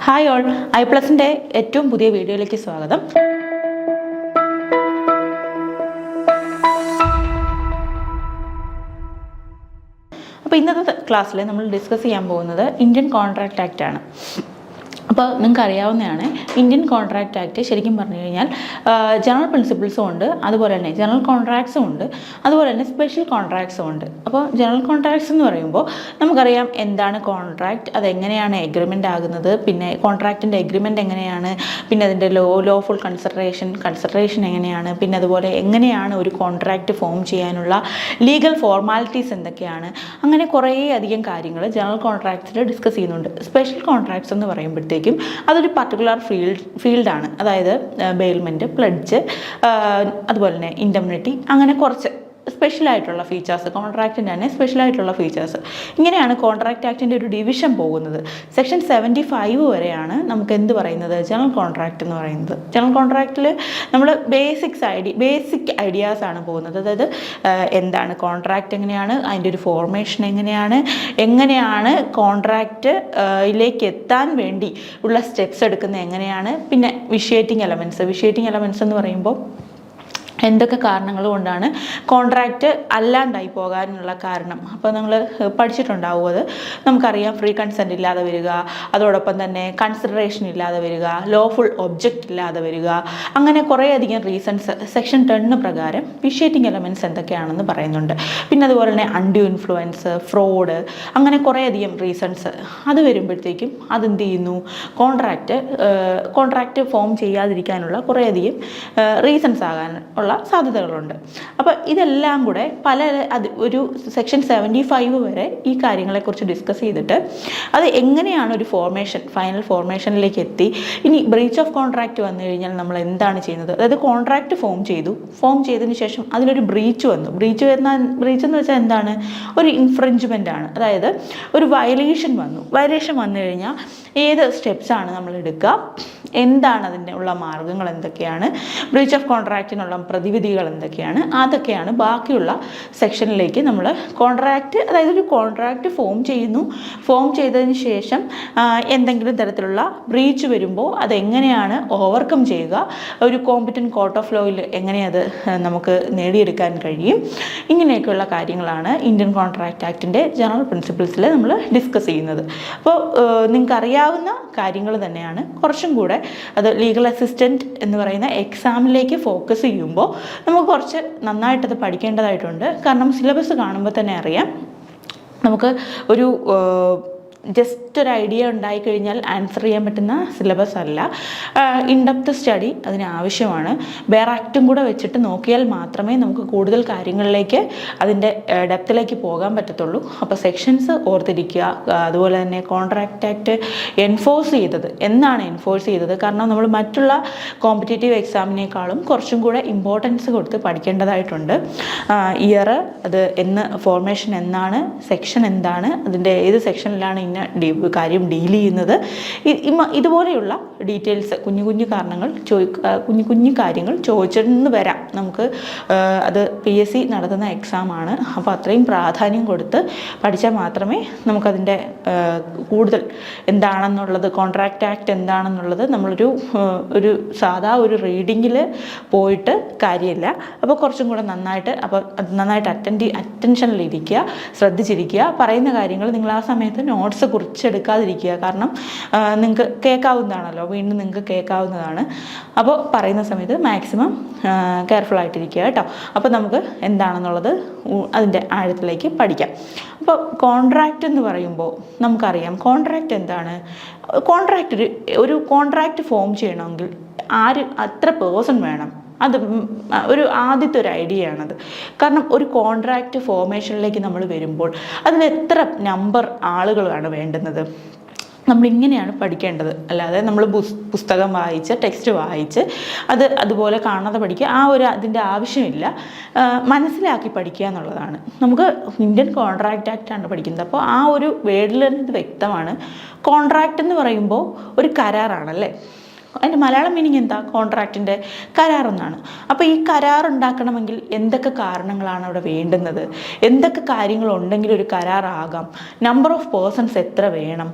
Hi all, ഐ+ന്റെ ഏറ്റവും പുതിയ വീഡിയോയിലേക്ക് സ്വാഗതം. അപ്പോൾ ഇന്നത്തെ ക്ലാസ്സിൽ നമ്മൾ ഡിസ്കസ് ചെയ്യാൻ പോകുന്നത് ഇന്ത്യൻ കോൺട്രാക്റ്റ് ആക്ട് ആണ്. അപ്പോൾ നിങ്ങൾക്ക് അറിയാവുന്നതാണ്, ഇന്ത്യൻ കോൺട്രാക്റ്റ് ആക്ട് ശരിക്കും പറഞ്ഞു കഴിഞ്ഞാൽ ജനറൽ പ്രിൻസിപ്പിൾസും ഉണ്ട്, അതുപോലെ തന്നെ ജനറൽ കോൺട്രാക്ട്സും ഉണ്ട്, അതുപോലെ തന്നെ സ്പെഷ്യൽ കോൺട്രാക്ട്സും ഉണ്ട്. അപ്പോൾ ജനറൽ കോൺട്രാക്ട്സ് എന്ന് പറയുമ്പോൾ നമുക്കറിയാം എന്താണ് കോൺട്രാക്റ്റ്, അതെങ്ങനെയാണ് എഗ്രിമെൻ്റ് ആകുന്നത്, പിന്നെ കോൺട്രാക്റ്റിൻ്റെ എഗ്രിമെൻ്റ് എങ്ങനെയാണ്, പിന്നെ അതിൻ്റെ ലോഫുൾ കൺസിഡറേഷൻ എങ്ങനെയാണ്, പിന്നെ അതുപോലെ എങ്ങനെയാണ് ഒരു കോൺട്രാക്റ്റ് ഫോം ചെയ്യാനുള്ള ലീഗൽ ഫോർമാലിറ്റീസ് എന്തൊക്കെയാണ്, അങ്ങനെ കുറേ അധികം കാര്യങ്ങൾ ജനറൽ കോൺട്രാക്ട്സിൽ ഡിസ്കസ് ചെയ്യുന്നുണ്ട്. സ്പെഷ്യൽ കോൺട്രാക്ട്സ് എന്ന് പറയുമ്പോഴത്തേക്കും അതൊരു പർട്ടിക്കുലർ ഫീൽഡാണ്. അതായത് ബെയിൽമെൻറ്റ്, പ്ലഡ്ജ്, അതുപോലെ തന്നെ ഇൻഡെംനിറ്റി, അങ്ങനെ കുറച്ച് സ്പെഷ്യലായിട്ടുള്ള ഫീച്ചേഴ്സ്, കോൺട്രാക്റ്റിൻ്റെ തന്നെ സ്പെഷ്യലായിട്ടുള്ള ഫീച്ചേഴ്സ്. ഇങ്ങനെയാണ് കോൺട്രാക്റ്റ് ആക്ടിൻ്റെ ഒരു ഡിവിഷൻ പോകുന്നത്. സെക്ഷൻ 75 വരെയാണ് നമുക്ക് എന്ത് പറയുന്നത്, ജനറൽ കോൺട്രാക്റ്റ് എന്ന് പറയുന്നത്. ജനറൽ കോൺട്രാക്റ്റിൽ നമ്മൾ ബേസിക് ഐഡിയാസ് ആണ് പോകുന്നത്. അതായത് എന്താണ് കോൺട്രാക്റ്റ്, എങ്ങനെയാണ് അതിൻ്റെ ഒരു ഫോർമേഷൻ, എങ്ങനെയാണ് കോൺട്രാക്റ്റിലേക്ക് എത്താൻ വേണ്ടി ഉള്ള സ്റ്റെപ്സ് എടുക്കുന്നത് എങ്ങനെയാണ്, പിന്നെ വിഷ്യേറ്റിംഗ് എലമെൻറ്റ്സ് എന്ന് പറയുമ്പോൾ എന്തൊക്കെ കാരണങ്ങൾ കൊണ്ടാണ് കോൺട്രാക്റ്റ് അല്ലാണ്ടായി പോകാനുള്ള കാരണം. അപ്പോൾ നമ്മൾ പഠിച്ചിട്ടുണ്ടാവും. അത് നമുക്കറിയാം, ഫ്രീ കൺസെൻറ്റ് ഇല്ലാതെ വരിക, അതോടൊപ്പം തന്നെ കൺസിഡറേഷൻ ഇല്ലാതെ വരിക, ലോഫുൾ ഒബ്ജക്റ്റ് ഇല്ലാതെ വരിക, അങ്ങനെ കുറേയധികം റീസൺസ് സെക്ഷൻ 10 പ്രകാരം വിഷ്യേറ്റിംഗ് എലമെൻറ്റ്സ് എന്തൊക്കെയാണെന്ന് പറയുന്നുണ്ട്. പിന്നെ അതുപോലെ തന്നെ അൺഡ്യൂ ഇൻഫ്ലുവൻസ്, ഫ്രോഡ്, അങ്ങനെ കുറേയധികം റീസൺസ് അത് വരുമ്പോഴത്തേക്കും അതെന്ത് ചെയ്യുന്നു, കോൺട്രാക്റ്റ് ഫോം ചെയ്യാതിരിക്കാനുള്ള കുറേയധികം റീസൺസ് ആകാൻ ഉള്ള സാധ്യതകളുണ്ട്. അപ്പോൾ ഇതെല്ലാം കൂടെ ഒരു സെക്ഷൻ 75 വരെ ഈ കാര്യങ്ങളെക്കുറിച്ച് ഡിസ്കസ് ചെയ്തിട്ട് അത് എങ്ങനെയാണ് ഒരു ഫൈനൽ ഫോർമേഷനിലേക്ക് എത്തി. ഇനി ബ്രീച്ച് ഓഫ് കോൺട്രാക്റ്റ് വന്നു കഴിഞ്ഞാൽ നമ്മൾ എന്താണ് ചെയ്യുന്നത്, അതായത് കോൺട്രാക്റ്റ് ഫോം ചെയ്തതിന് ശേഷം അതിലൊരു ബ്രീച്ച് വന്നു. ബ്രീച്ച് എന്ന് വെച്ചാൽ എന്താണ്, ഒരു ഇൻഫ്രിഞ്ച്മെൻ്റ് ആണ്. അതായത് ഒരു വയലേഷൻ വന്നു കഴിഞ്ഞാൽ ഏത് സ്റ്റെപ്സാണ് നമ്മൾ എടുക്കുക, എന്താണ് അതിൻ്റെ ഉള്ള മാർഗ്ഗങ്ങൾ എന്തൊക്കെയാണ്, ബ്രീച്ച് ഓഫ് കോൺട്രാക്റ്റിനുള്ള പ്രതിവിധികൾ എന്തൊക്കെയാണ്, അതൊക്കെയാണ് ബാക്കിയുള്ള സെക്ഷനിലേക്ക് നമ്മൾ അതായത് ഒരു കോൺട്രാക്റ്റ് ഫോം ചെയ്തതിന് ശേഷം എന്തെങ്കിലും തരത്തിലുള്ള ബ്രീച്ച് വരുമ്പോൾ അതെങ്ങനെയാണ് ഓവർകം ചെയ്യുക, ഒരു കോമ്പറ്റൻറ്റ് കോർട്ട് ഓഫ് ലോയിൽ എങ്ങനെ അത് നമുക്ക് നേടിയെടുക്കാൻ കഴിയും, ഇങ്ങനെയൊക്കെയുള്ള കാര്യങ്ങളാണ് ഇന്ത്യൻ കോൺട്രാക്റ്റ് ആക്ടിൻ്റെ ജനറൽ പ്രിൻസിപ്പിൾസിൽ നമ്മൾ ഡിസ്കസ് ചെയ്യുന്നത്. അപ്പോൾ നിങ്ങൾക്കറിയാവുന്ന കാര്യങ്ങൾ തന്നെയാണ്. കുറച്ചും കൂടെ അത് ലീഗൽ അസിസ്റ്റൻറ്റ് എന്ന് പറയുന്ന എക്സാമിലേക്ക് ഫോക്കസ് ചെയ്യുമ്പോൾ നമുക്ക് കുറച്ച് നന്നായിട്ടത് പഠിക്കേണ്ടതായിട്ടുണ്ട്. കാരണം സിലബസ് കാണുമ്പോൾ തന്നെ അറിയാം, നമുക്ക് ഒരു ജസ്റ്റ് ഒരു ഐഡിയ ഉണ്ടായിക്കഴിഞ്ഞാൽ ആൻസർ ചെയ്യാൻ പറ്റുന്ന സിലബസ് അല്ല. ഇൻഡെപ്ത് സ്റ്റഡി അതിന് ആവശ്യമാണ്. വേറെ ആക്റ്റും കൂടെ വെച്ചിട്ട് നോക്കിയാൽ മാത്രമേ നമുക്ക് കൂടുതൽ കാര്യങ്ങളിലേക്ക് അതിൻ്റെ ഡെപ്തിലേക്ക് പോകാൻ പറ്റത്തുള്ളൂ. അപ്പോൾ സെക്ഷൻസ് ഓർത്തിരിക്കുക. അതുപോലെ തന്നെ കോൺട്രാക്റ്റ് ആക്ട് എൻഫോഴ്സ് ചെയ്തത് കാരണം നമ്മൾ മറ്റുള്ള കോമ്പറ്റേറ്റീവ് എക്സാമിനേക്കാളും കുറച്ചും കൂടെ ഇമ്പോർട്ടൻസ് കൊടുത്ത് പഠിക്കേണ്ടതായിട്ടുണ്ട്. ഇയർ, അത് ഫോർമേഷൻ എന്നാണ്, സെക്ഷൻ എന്താണ്, അതിൻ്റെ ഏത് സെക്ഷനിലാണ് കാര്യം ഡീൽ ചെയ്യുന്നത്, ഇതുപോലെയുള്ള ഡീറ്റെയിൽസ്, കുഞ്ഞു കാര്യങ്ങൾ ചോദിച്ചെന്ന് വരാം. നമുക്ക് അത് PSC നടത്തുന്ന എക്സാമാണ്. അപ്പോൾ അത്രയും പ്രാധാന്യം കൊടുത്ത് പഠിച്ചാൽ മാത്രമേ നമുക്കതിൻ്റെ കൂടുതൽ എന്താണെന്നുള്ളത്, കോൺട്രാക്റ്റ് ആക്ട് എന്താണെന്നുള്ളത് ഒരു സാധാ ഒരു റീഡിങ്ങിൽ പോയിട്ട് കാര്യമില്ല. അപ്പോൾ കുറച്ചും കൂടെ നന്നായിട്ട് അറ്റൻഷനിലിരിക്കുക, ശ്രദ്ധിച്ചിരിക്കുക. പറയുന്ന കാര്യങ്ങൾ നിങ്ങൾ ആ സമയത്ത് നോട്ട്സ് കുറിച്ചെടുക്കാതിരിക്കുക. കാരണം നിങ്ങൾക്ക് കേൾക്കാവുന്നതാണല്ലോ, വീണ്ടും നിങ്ങൾക്ക് കേൾക്കാവുന്നതാണ്. അപ്പോൾ പറയുന്ന സമയത്ത് മാക്സിമം കെയർഫുള്ളായിട്ടിരിക്കുക കേട്ടോ. അപ്പോൾ നമുക്ക് എന്താണെന്നുള്ളത് അതിൻ്റെ ആഴത്തിലേക്ക് പഠിക്കാം. അപ്പോൾ കോൺട്രാക്റ്റ് എന്ന് പറയുമ്പോൾ നമുക്കറിയാം കോൺട്രാക്റ്റ് എന്താണ്. ഒരു കോൺട്രാക്റ്റ് ഫോം ചെയ്യണമെങ്കിൽ എത്ര പേഴ്സൺ വേണം, അത് ആദ്യത്തെ ഒരു ഐഡിയ ആണത്. കാരണം ഒരു കോൺട്രാക്റ്റ് ഫോർമേഷനിലേക്ക് നമ്മൾ വരുമ്പോൾ അതിൽ എത്ര നമ്പർ ആളുകളാണ് വേണ്ടുന്നത്, നമ്മളിങ്ങനെയാണ് പഠിക്കേണ്ടത്. അല്ലാതെ നമ്മൾ പുസ്തകം വായിച്ച്, ടെക്സ്റ്റ് വായിച്ച് അതുപോലെ കാണാതെ പഠിക്കുക, അതിൻ്റെ ആവശ്യമില്ല. മനസ്സിലാക്കി പഠിക്കുക എന്നുള്ളതാണ്. നമുക്ക് ഇന്ത്യൻ കോൺട്രാക്റ്റ് ആക്റ്റാണ് പഠിക്കുന്നത്. അപ്പോൾ ആ ഒരു വേർഡിൽ തന്നെ ഇത് വ്യക്തമാണ്. കോൺട്രാക്റ്റ് എന്ന് പറയുമ്പോൾ ഒരു കരാറാണല്ലേ. അതിൻ്റെ മലയാളം മീനിങ് എന്താ, കോൺട്രാക്റ്റിൻ്റെ കരാറെന്നാണ്. അപ്പോൾ ഈ കരാർ ഉണ്ടാക്കണമെങ്കിൽ എന്തൊക്കെ കാരണങ്ങളാണ് അവിടെ വേണ്ടുന്നത്, എന്തൊക്കെ കാര്യങ്ങളുണ്ടെങ്കിൽ ഒരു കരാറാകാം, നമ്പർ ഓഫ് പേഴ്സൺസ് എത്ര വേണം,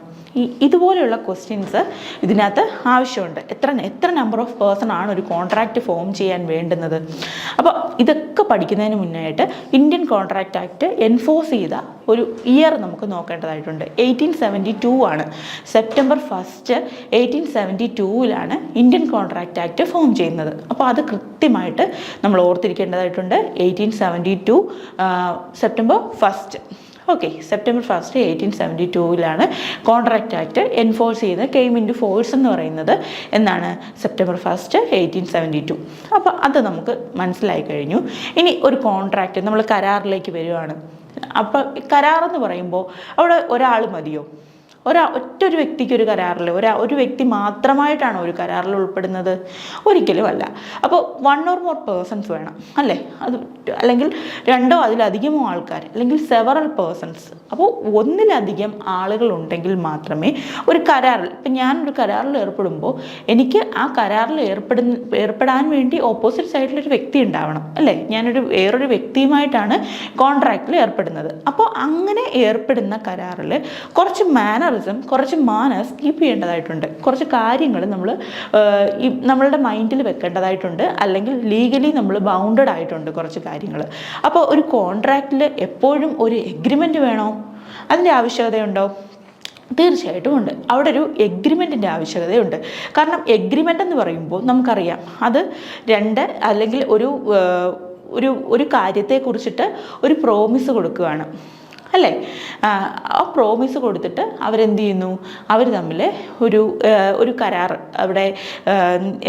ഇതുപോലെയുള്ള ക്വസ്റ്റ്യൻസ് ഇതിനകത്ത് ആവശ്യമുണ്ട്. എത്ര നമ്പർ ഓഫ് പേഴ്സൺ ആണ് ഒരു കോൺട്രാക്റ്റ് ഫോം ചെയ്യാൻ വേണ്ടുന്നത്. അപ്പോൾ ഇതൊക്കെ പഠിക്കുന്നതിന് മുന്നായിട്ട് ഇന്ത്യൻ കോൺട്രാക്റ്റ് ആക്ട് എൻഫോഴ്സ് ചെയ്ത ഒരു ഇയർ നമുക്ക് നോക്കേണ്ടതായിട്ടുണ്ട്. 1872 ആണ്. September 1 1872 Indian contract act form ചെയ്യുന്നത്. അപ്പോൾ അത് കൃത്യമായിട്ട് നമ്മൾ ഓർത്തിരിക്കേണ്ടതായിട്ടുണ്ട്. 1872 September 1. Okay, September 1 1872 contract act enforce ചെയ്ത് കെയിം ഇൻ ടു ഫോഴ്സ് എന്ന് പറയുന്നത് എന്നാണ് സെപ്റ്റംബർ 1 1872. അപ്പോൾ അത് നമുക്ക് മനസ്സിലായി കഴിഞ്ഞു. ഇനി ഒരു കോൺട്രാക്റ്റ് നമ്മൾ കരാറിലേക്ക് വരികയാണ്. അപ്പോൾ കരാറെന്ന് പറയുമ്പോൾ അവിടെ ഒരാൾ മതിയോ? ഒറ്റൊരു വ്യക്തിക്ക് ഒരു കരാറിൽ ഒരു വ്യക്തി മാത്രമായിട്ടാണോ ഒരു കരാറിൽ ഉൾപ്പെടുന്നത്? ഒരിക്കലും അല്ല. അപ്പോൾ 1 or more പേഴ്സൺസ് വേണം അല്ലേ? അത് അല്ലെങ്കിൽ 2 അതിലധികമോ ആൾക്കാർ, അല്ലെങ്കിൽ സെവറൽ പേഴ്സൺസ്. അപ്പോൾ ഒന്നിലധികം ആളുകൾ ഉണ്ടെങ്കിൽ മാത്രമേ ഒരു കരാറിൽ, ഇപ്പം ഞാനൊരു കരാറിൽ ഏർപ്പെടുമ്പോൾ എനിക്ക് ആ കരാറിൽ ഏർപ്പെടാൻ വേണ്ടി ഓപ്പോസിറ്റ് സൈഡിലൊരു വ്യക്തി ഉണ്ടാവണം അല്ലേ? വേറൊരു വ്യക്തിയുമായിട്ടാണ് കോൺട്രാക്റ്റിൽ ഏർപ്പെടുന്നത്. അപ്പോൾ അങ്ങനെ ഏർപ്പെടുന്ന കരാറിൽ കുറച്ച് കുറച്ച് മാനേഴ്സ് കീപ്പ് ചെയ്യേണ്ടതായിട്ടുണ്ട്. കുറച്ച് കാര്യങ്ങൾ നമ്മളുടെ മൈൻഡിൽ വെക്കേണ്ടതായിട്ടുണ്ട്, അല്ലെങ്കിൽ ലീഗലി നമ്മൾ ബൗണ്ടഡ് ആയിട്ടുണ്ട് കുറച്ച് കാര്യങ്ങൾ. അപ്പോൾ ഒരു കോൺട്രാക്റ്റിൽ എപ്പോഴും ഒരു എഗ്രിമെൻ്റ് വേണോ? അതിൻ്റെ ആവശ്യകതയുണ്ടോ? തീർച്ചയായിട്ടും ഉണ്ട്. അവിടെ ഒരു എഗ്രിമെൻറ്റിൻ്റെ ആവശ്യകതയുണ്ട്. കാരണം എഗ്രിമെൻ്റ് എന്ന് പറയുമ്പോൾ നമുക്കറിയാം അത് അല്ലെങ്കിൽ ഒരു കാര്യത്തെക്കുറിച്ചിട്ട് ഒരു പ്രോമിസ് കൊടുക്കുകയാണ് അല്ലേ? ആ പ്രോമിസ് കൊടുത്തിട്ട് അവരെന്ത് ചെയ്യുന്നു? അവർ തമ്മിൽ ഒരു കരാർ, അവിടെ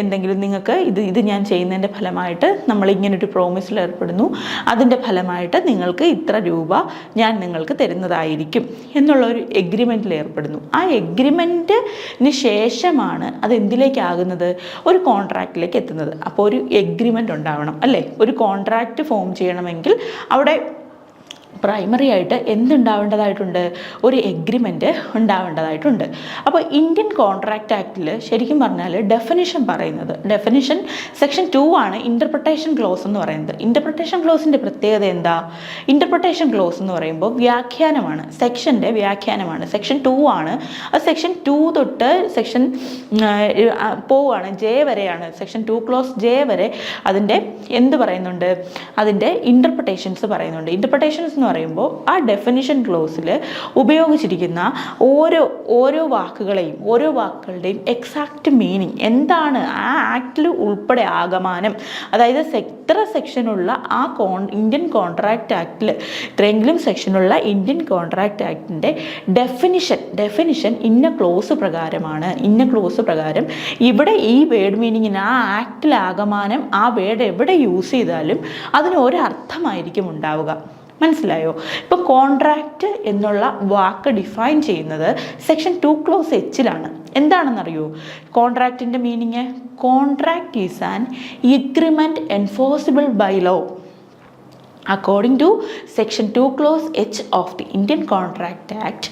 എന്തെങ്കിലും നിങ്ങൾക്ക് ഇത് ഞാൻ ചെയ്യുന്നതിൻ്റെ ഫലമായിട്ട് നമ്മളിങ്ങനൊരു പ്രോമിസിൽ ഏർപ്പെടുന്നു, അതിൻ്റെ ഫലമായിട്ട് നിങ്ങൾക്ക് ഇത്ര രൂപ ഞാൻ നിങ്ങൾക്ക് തരുന്നതായിരിക്കും എന്നുള്ളൊരു എഗ്രിമെൻറ്റിൽ ഏർപ്പെടുന്നു. ആ എഗ്രിമെൻറ്റിന് ശേഷമാണ് അത് എന്തിലേക്കാകുന്നത്? ഒരു കോൺട്രാക്റ്റിലേക്ക് എത്തുന്നത്. അപ്പോൾ ഒരു എഗ്രിമെൻ്റ് ഉണ്ടാവണം അല്ലേ? ഒരു കോൺട്രാക്റ്റ് ഫോം ചെയ്യണമെങ്കിൽ അവിടെ പ്രൈമറി ആയിട്ട് എന്തുണ്ടാവേണ്ടതായിട്ടുണ്ട്? ഒരു എഗ്രിമെൻ്റ് ഉണ്ടാവേണ്ടതായിട്ടുണ്ട്. അപ്പോൾ ഇന്ത്യൻ കോൺട്രാക്റ്റ് ആക്ടിൽ ശരിക്കും പറഞ്ഞാൽ ഡെഫിനിഷൻ സെക്ഷൻ 2 ആണ് ഇൻ്റർപ്രിട്ടേഷൻ ക്ലോസ് എന്ന് പറയുന്നത്. ഇൻ്റർപ്രിട്ടേഷൻ ക്ലോസിൻ്റെ പ്രത്യേകത എന്താ? ഇൻ്റർപ്രിട്ടേഷൻ ക്ലോസ് എന്ന് പറയുമ്പോൾ വ്യാഖ്യാനമാണ്, സെക്ഷൻ്റെ വ്യാഖ്യാനമാണ്. സെക്ഷൻ 2 ആണ്. അത് സെക്ഷൻ 2 തൊട്ട് സെക്ഷൻ പോവുകയാണ്, ജെ വരെയാണ്. സെക്ഷൻ 2 ക്ലോസ് ജെ വരെ അതിൻ്റെ എന്ത് പറയുന്നുണ്ട്? അതിൻ്റെ ഇൻ്റർപ്രിട്ടേഷൻസ് പറയുന്നുണ്ട്. ഇൻ്റർപ്രിട്ടേഷൻസ് എന്ന് പറയുമ്പോൾ ആ ഡെഫിനിഷൻ ക്ലോസിൽ ഉപയോഗിച്ചിരിക്കുന്ന ഓരോ വാക്കുകളുടെയും എക്സാക്റ്റ് മീനിങ് എന്താണ്, ആ ആക്ടിൽ ഉൾപ്പെടെ ആകമാനം, അതായത് എത്ര സെക്ഷനുള്ള ആ ഇന്ത്യൻ കോൺട്രാക്റ്റ് ആക്ടിൽ ഇത്രയെങ്കിലും സെക്ഷനുള്ള ഇന്ത്യൻ കോൺട്രാക്റ്റ് ആക്ടിൻ്റെ ഡെഫിനിഷൻ ഇന്ന ക്ലോസ് പ്രകാരം ഇവിടെ ഈ വേർഡ് മീനിങ്ങിന് ആ ആക്ടിൽ ആകമാനം ആ വേർഡ് എവിടെ യൂസ് ചെയ്താലും അതിന് ഒരർത്ഥമായിരിക്കും ഉണ്ടാവുക. മനസ്സിലായോ? ഇപ്പോൾ കോൺട്രാക്റ്റ് എന്നുള്ള വാക്ക് ഡിഫൈൻ ചെയ്യുന്നത് സെക്ഷൻ 2 ക്ലോസ് എച്ചിലാണ്. എന്താണെന്നറിയോ കോൺട്രാക്റ്റിൻ്റെ meaning? Contract is an agreement enforceable by law. According to Section 2 Clause H of the Indian Contract Act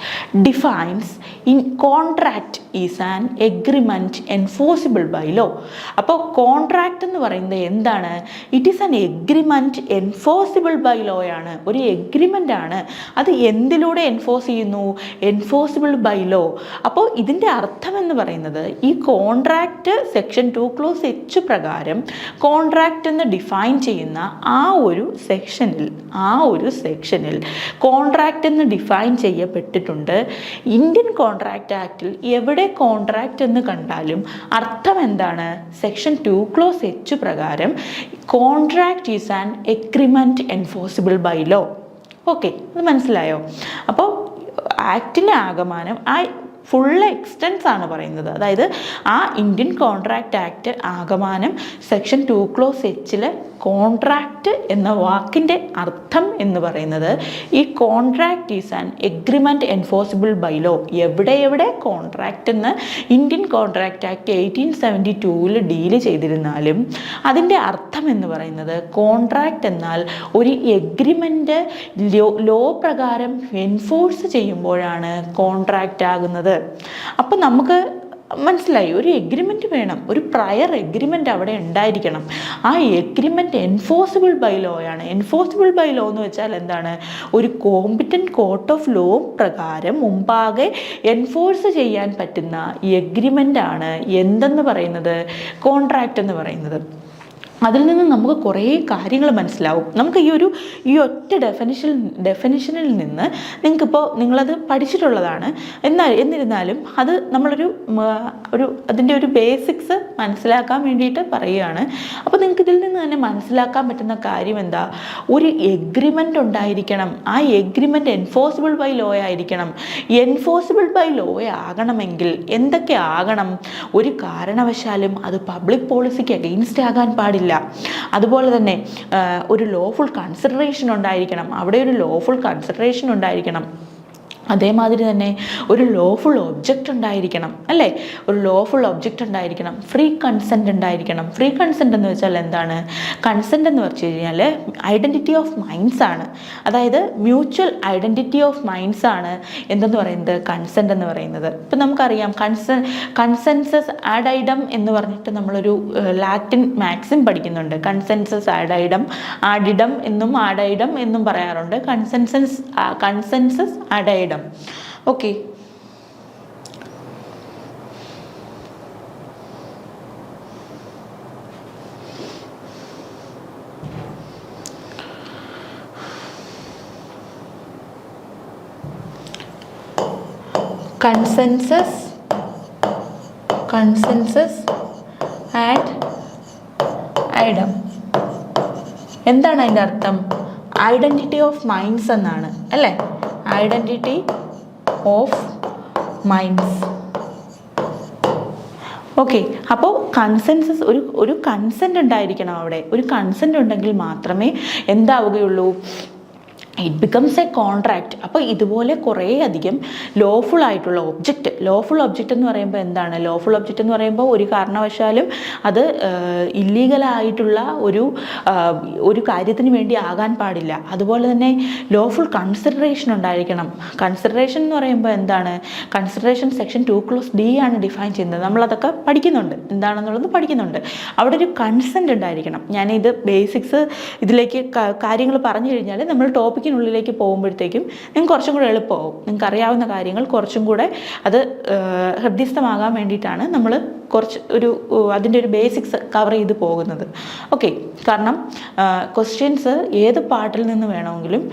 defines in contract is an agreement enforceable by law. അപ്പോൾ contract എന്ന് പറയുന്നത് എന്താണ്? It is an agreement enforceable by law ആണ്. ഒരു agreement ആണ്. അത് എന്തിലൂടെ enforce ചെയ്യുന്നു? Enforceable by law. അപ്പോൾ ഇതിൻ്റെ അർത്ഥം എന്ന് പറയുന്നത് ഈ കോൺട്രാക്റ്റ് സെക്ഷൻ 2 ക്ലോസ് എച്ച് പ്രകാരം കോൺട്രാക്റ്റ് എന്ന് ഡിഫൈൻ ചെയ്യുന്ന ആ ഒരു സെക്ഷനിൽ കോൺട്രാക്റ്റ് എന്ന് ഡിഫൈൻ ചെയ്യപ്പെട്ടിട്ടുണ്ട്. ഇന്ത്യൻ കോൺട്രാക്റ്റ് ആക്ടിൽ എവിടെ കോൺട്രാക്റ്റ് എന്ന് കണ്ടാലും അർത്ഥം എന്താണ്? സെക്ഷൻ 2 ക്ലോസ് എച്ച് പ്രകാരം contract is an agreement enforceable by law. Okay, അത് മനസ്സിലായോ? അപ്പോൾ ആക്ടിൻ്റെ ആകമാനം ആ ഫുൾ എക്സ്റ്റൻസ് ആണ് പറയുന്നത്. അതായത് ആ ഇന്ത്യൻ കോൺട്രാക്റ്റ് ആക്ട് ആകമാനം സെക്ഷൻ 2 ക്ലോസ് എച്ചിലെ കോൺട്രാക്റ്റ് എന്ന വാക്കിൻ്റെ അർത്ഥം എന്ന് പറയുന്നത് ഈ contract is an agreement enforceable by law. എവിടെ കോൺട്രാക്റ്റ് എന്ന് ഇന്ത്യൻ കോൺട്രാക്റ്റ് ആക്ട് 1872 ഡീല് ചെയ്തിരുന്നാലും അതിൻ്റെ അർത്ഥം എന്ന് പറയുന്നത് കോൺട്രാക്റ്റ് എന്നാൽ ഒരു എഗ്രിമെൻ്റ് ലോ പ്രകാരം എൻഫോഴ്സ് ചെയ്യുമ്പോഴാണ് കോൺട്രാക്റ്റ് ആകുന്നത്. അപ്പോൾ നമുക്ക് മനസ്സിലായി, ഒരു എഗ്രിമെൻറ്റ് വേണം, ഒരു പ്രയർ എഗ്രിമെൻ്റ് അവിടെ ഉണ്ടായിരിക്കണം. ആ എഗ്രിമെൻറ്റ് എൻഫോഴ്സിബിൾ ബൈ ലോ ആണ്. എൻഫോഴ്സിബിൾ ബൈ ലോ എന്ന് വെച്ചാൽ എന്താണ്? ഒരു കോമ്പിറ്റൻറ്റ് കോർട്ട് ഓഫ് ലോ പ്രകാരം മുമ്പാകെ എൻഫോഴ്സ് ചെയ്യാൻ പറ്റുന്ന എഗ്രിമെൻ്റ് ആണ് എന്തെന്ന് പറയുന്നത്? കോൺട്രാക്റ്റ് എന്ന് പറയുന്നത്. അതിൽ നിന്ന് നമുക്ക് കുറേ കാര്യങ്ങൾ മനസ്സിലാവും. നമുക്ക് ഈ ഒറ്റ ഡെഫിനിഷനിൽ നിന്ന് നിങ്ങളത് പഠിച്ചിട്ടുള്ളതാണ്. എന്നിരുന്നാലും അത് നമ്മളൊരു അതിൻ്റെ ഒരു ബേസിക്സ് മനസ്സിലാക്കാൻ വേണ്ടിയിട്ട് പറയുകയാണ്. അപ്പോൾ നിങ്ങൾക്ക് ഇതിൽ നിന്ന് തന്നെ മനസ്സിലാക്കാൻ പറ്റുന്ന കാര്യം എന്താ? ഒരു എഗ്രിമെൻ്റ് ഉണ്ടായിരിക്കണം. ആ എഗ്രിമെൻ്റ് എൻഫോഴ്സിബിൾ ബൈ ലോ ആയിരിക്കണം. എൻഫോഴ്സിബിൾ ബൈ ലോ ആകണമെങ്കിൽ എന്തൊക്കെ ആകണം? ഒരു കാരണവശാലും അത് പബ്ലിക് പോളിസിക്ക് അഗെയിൻസ്റ്റ് ആകാൻ പാടില്ല. അതുപോലെ തന്നെ ഒരു ലോഫുൾ കൺസിഡറേഷൻ ഉണ്ടായിരിക്കണം. അവിടെ ഒരു ലോഫുൾ കൺസിഡറേഷൻ ഉണ്ടായിരിക്കണം. അതേമാതിരി തന്നെ ഒരു ലോഫുൾ ഒബ്ജക്റ്റ് ഉണ്ടായിരിക്കണം, അല്ലേ? ഒരു ലോഫുൾ ഒബ്ജക്റ്റ് ഉണ്ടായിരിക്കണം. ഫ്രീ കൺസെൻറ്റ് ഉണ്ടായിരിക്കണം. ഫ്രീ കൺസെൻറ്റ് എന്ന് വെച്ചാൽ എന്താണ്? കൺസെൻറ്റ് എന്ന് വെച്ച് കഴിഞ്ഞാൽ ഐഡൻറ്റിറ്റി ഓഫ് മൈൻഡ്സ് ആണ്. അതായത് മ്യൂച്വൽ ഐഡൻറ്റിറ്റി ഓഫ് മൈൻഡ്സ് ആണ് എന്തെന്ന് പറയുന്നത്? കൺസെൻറ്റ് എന്ന് പറയുന്നത്. ഇപ്പം നമുക്കറിയാം കൺസെൻസസ് ആഡൈഡം എന്ന് പറഞ്ഞിട്ട് നമ്മളൊരു ലാറ്റിൻ മാക്സിം പഠിക്കുന്നുണ്ട്. കൺസെൻസസ് ആഡിഡം എന്നും ആഡൈഡം എന്നും പറയാറുണ്ട്. Consensus ad idem. Okay, consensus and idem എന്താണ് അതിൻ്റെ അർത്ഥം? ഐഡൻറ്റിറ്റി ഓഫ് മൈൻഡ്സ് എന്നാണ്, അല്ലേ? Identity of minds. ഓക്കെ, അപ്പോൾ കൺസെൻസസ് ഒരു കൺസെൻറ്റ് ഉണ്ടായിരിക്കണം. അവിടെ ഒരു കൺസെൻറ്റ് ഉണ്ടെങ്കിൽ മാത്രമേ എന്താവുകയുള്ളൂ? It becomes a contract. അപ്പോൾ ഇതുപോലെ കുറേ അധികം ലോഫുൾ ആയിട്ടുള്ള ലോഫുൾ ഒബ്ജക്റ്റ് എന്ന് പറയുമ്പോൾ എന്താണ്? ലോഫുൾ ഒബ്ജക്റ്റ് എന്ന് പറയുമ്പോൾ ഒരു കാരണവശാലും അത് ഇല്ലീഗലായിട്ടുള്ള ഒരു കാര്യത്തിന് വേണ്ടി ആകാൻ പാടില്ല. അതുപോലെ തന്നെ ലോഫുൾ കൺസിഡറേഷൻ ഉണ്ടായിരിക്കണം. കൺസിഡറേഷൻ എന്ന് പറയുമ്പോൾ എന്താണ്? കൺസിഡറേഷൻ സെക്ഷൻ 2(d) ആണ് ഡിഫൈൻ ചെയ്യുന്നത്. നമ്മളതൊക്കെ പഠിക്കുന്നുണ്ട്, എന്താണെന്നുള്ളത് പഠിക്കുന്നുണ്ട്. അവിടെ ഒരു കൺസെൻറ്റ് ഉണ്ടായിരിക്കണം. ഞാനിത് ബേസിക്സ് ഇതിലേക്ക് കാര്യങ്ങൾ പറഞ്ഞു കഴിഞ്ഞാൽ നമ്മൾ ടോപ്പിക്കിനുള്ളിലേക്ക് പോകുമ്പോഴത്തേക്കും നിങ്ങൾക്ക് കുറച്ചും കൂടെ എളുപ്പമാവും. നിങ്ങൾക്ക് അറിയാവുന്ന കാര്യങ്ങൾ കുറച്ചും കൂടെ അത് ഹൃദ്യസ്ഥമാകാൻ വേണ്ടിയിട്ടാണ് നമ്മൾ അതിൻ്റെ ഒരു ബേസിക്സ് കവർ ചെയ്ത് പോകുന്നത്. ഓക്കെ, കാരണം ക്വസ്റ്റ്യൻസ് ഏത് പാർട്ടിൽ നിന്ന് വേണമെങ്കിലും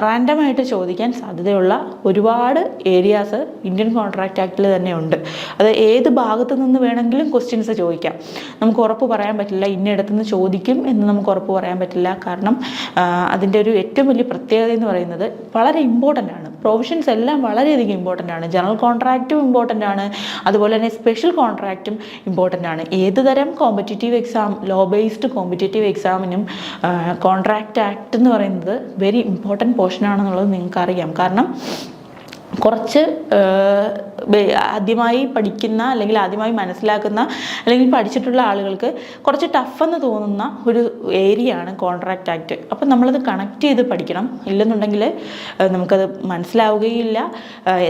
റാൻഡമായിട്ട് ചോദിക്കാൻ സാധ്യതയുള്ള ഒരുപാട് ഏരിയാസ് ഇന്ത്യൻ കോൺട്രാക്റ്റ് ആക്റ്റിൽ തന്നെ ഉണ്ട്. അത് ഏത് ഭാഗത്തു നിന്ന് വേണമെങ്കിലും ക്വസ്റ്റ്യൻസ് ചോദിക്കാം. നമുക്ക് ഉറപ്പ് പറയാൻ പറ്റില്ല ഇന്നയിടത്തു നിന്ന് ചോദിക്കും എന്ന് നമുക്ക് ഉറപ്പ് പറയാൻ പറ്റില്ല. കാരണം അതിൻ്റെ ഒരു ഏറ്റവും വലിയ പ്രത്യേകത എന്ന് പറയുന്നത് വളരെ ഇമ്പോർട്ടൻ്റ് ആണ്. പ്രൊവിഷൻസ് എല്ലാം വളരെയധികം ഇമ്പോർട്ടൻ്റ് ആണ്. ജനറൽ കോൺട്രാക്റ്റും ഇമ്പോർട്ടൻ്റ് ആണ്, അതുപോലെ തന്നെ സ്പെഷ്യൽ കോൺട്രാക്റ്റും ഇമ്പോർട്ടൻ്റ് ആണ്. ഏത് തരം competitive exam, law based competitive എക്സാമിനും കോൺട്രാക്റ്റ് ആക്ട് എന്ന് പറയുന്നത് വെരി ഇമ്പോർട്ടൻ്റ് പോർഷൻ ആണെന്നുള്ളത് നിങ്ങൾക്കറിയാം. കാരണം കുറച്ച് ആദ്യമായി പഠിക്കുന്ന അല്ലെങ്കിൽ ആദ്യമായി മനസ്സിലാക്കുന്ന അല്ലെങ്കിൽ പഠിച്ചിട്ടുള്ള ആളുകൾക്ക് കുറച്ച് ടഫെന്ന് തോന്നുന്ന ഒരു ഏരിയ ആണ് കോൺട്രാക്റ്റ് ആക്ട്. അപ്പം നമ്മളത് കണക്ട് ചെയ്ത് പഠിക്കണം. ഇല്ലെന്നുണ്ടെങ്കിൽ നമുക്കത് മനസ്സിലാവുകയില്ല.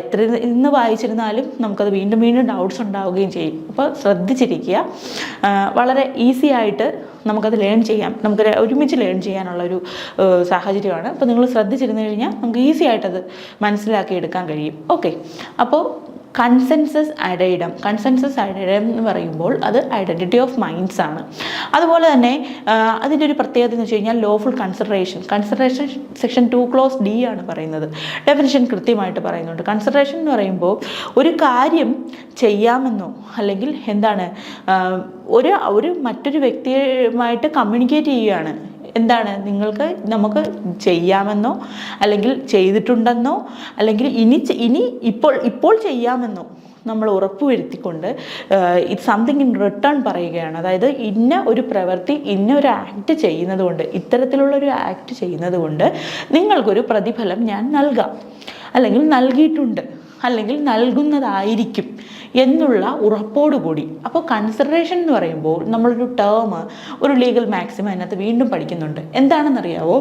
എത്ര ഇന്ന് വായിച്ചിരുന്നാലും നമുക്കത് വീണ്ടും വീണ്ടും ഡൗട്ട്സ് ഉണ്ടാവുകയും ചെയ്യും. അപ്പോൾ ശ്രദ്ധിച്ചിരിക്കുക. വളരെ ഈസി ആയിട്ട് നമുക്കത് ലേൺ ചെയ്യാം. നമുക്ക് ഒരുമിച്ച് ലേൺ ചെയ്യാനുള്ളൊരു സാഹചര്യമാണ്. അപ്പോൾ നിങ്ങൾ ശ്രദ്ധിച്ചിരുന്നു കഴിഞ്ഞാൽ നമുക്ക് ഈസി ആയിട്ടത് മനസ്സിലാക്കി എടുക്കാൻ കഴിയും. ഓക്കെ, അപ്പോൾ കൺസെൻസസ് അഡൈഡം എന്ന് പറയുമ്പോൾ അത് ഐഡൻറ്റിറ്റി ഓഫ് മൈൻഡ്സ് ആണ്. അതുപോലെ തന്നെ അതിൻ്റെ ഒരു പ്രത്യേകത എന്ന് വെച്ച് കഴിഞ്ഞാൽ ലോഫുൾ കൺസിഡറേഷൻ സെക്ഷൻ 2(d) ആണ് പറയുന്നത്. ഡെഫിനിഷൻ കൃത്യമായിട്ട് പറയുന്നുണ്ട്. കൺസിഡറേഷൻ എന്ന് പറയുമ്പോൾ ഒരു കാര്യം ചെയ്യാമെന്നോ അല്ലെങ്കിൽ എന്താണ് ഒരു മറ്റൊരു വ്യക്തിയുമായിട്ട് കമ്മ്യൂണിക്കേറ്റ് ചെയ്യുകയാണ്. എന്താണ് നമുക്ക് ചെയ്യാമെന്നോ അല്ലെങ്കിൽ ചെയ്തിട്ടുണ്ടെന്നോ അല്ലെങ്കിൽ ഇപ്പോൾ ചെയ്യാമെന്നോ നമ്മൾ ഉറപ്പുവരുത്തിക്കൊണ്ട് ഇത് സംതിങ് ഇൻ റിട്ടേൺ പറയുകയാണ്. അതായത് ഇന്ന ഒരു പ്രവൃത്തി, ഇന്ന ഒരു ആക്ട് ചെയ്യുന്നത് കൊണ്ട്, ഇത്തരത്തിലുള്ളൊരു ആക്ട് ചെയ്യുന്നത് കൊണ്ട് നിങ്ങൾക്കൊരു പ്രതിഫലം ഞാൻ നൽകാം, അല്ലെങ്കിൽ നൽകിയിട്ടുണ്ട്, അല്ലെങ്കിൽ നൽകുന്നതായിരിക്കും എന്നുള്ള ഉറപ്പോടുകൂടി. അപ്പോൾ കൺസിഡറേഷൻ എന്ന് പറയുമ്പോൾ നമ്മളൊരു ടേം, ഒരു ലീഗൽ മാക്സിമം അതിനകത്ത് വീണ്ടും പഠിക്കുന്നുണ്ട്. എന്താണെന്നറിയാവോ?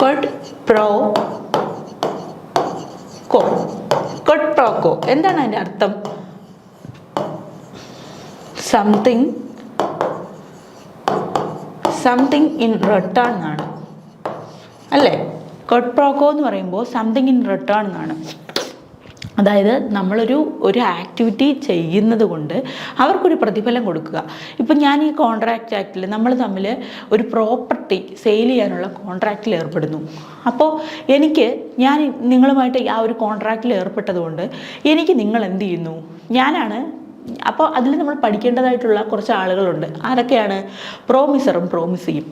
ക്വിഡ് പ്രോ കോ. ക്വിഡ് പ്രോ കോ എന്താണ് അതിൻ്റെ അർത്ഥം? സംതിങ് ഇൻ റിട്ടേൺ എന്നാണ് അല്ലേ? ക്വിഡ് പ്രോ കോ എന്ന് പറയുമ്പോൾ സംതിങ് ഇൻ റിട്ടേൺ എന്നാണ്. അതായത് ഒരു ആക്ടിവിറ്റി ചെയ്യുന്നത് കൊണ്ട് അവർക്കൊരു പ്രതിഫലം കൊടുക്കുക. ഇപ്പം ഞാൻ ഈ കോൺട്രാക്റ്റ് ആക്റ്റിൽ നമ്മൾ തമ്മിൽ ഒരു പ്രോപ്പർട്ടി സെയിൽ ചെയ്യാനുള്ള കോൺട്രാക്റ്റിൽ ഏർപ്പെടുന്നു. അപ്പോൾ ഞാൻ നിങ്ങളുമായിട്ട് ആ ഒരു കോൺട്രാക്റ്റിൽ ഏർപ്പെട്ടതുകൊണ്ട് എനിക്ക് നിങ്ങൾ എന്ത് ചെയ്യുന്നു? അപ്പോൾ അതിൽ നമ്മൾ പഠിക്കേണ്ടതായിട്ടുള്ള കുറച്ച് ആളുകളുണ്ട്. ആരൊക്കെയാണ്? പ്രോമിസറും പ്രോമിസിയും.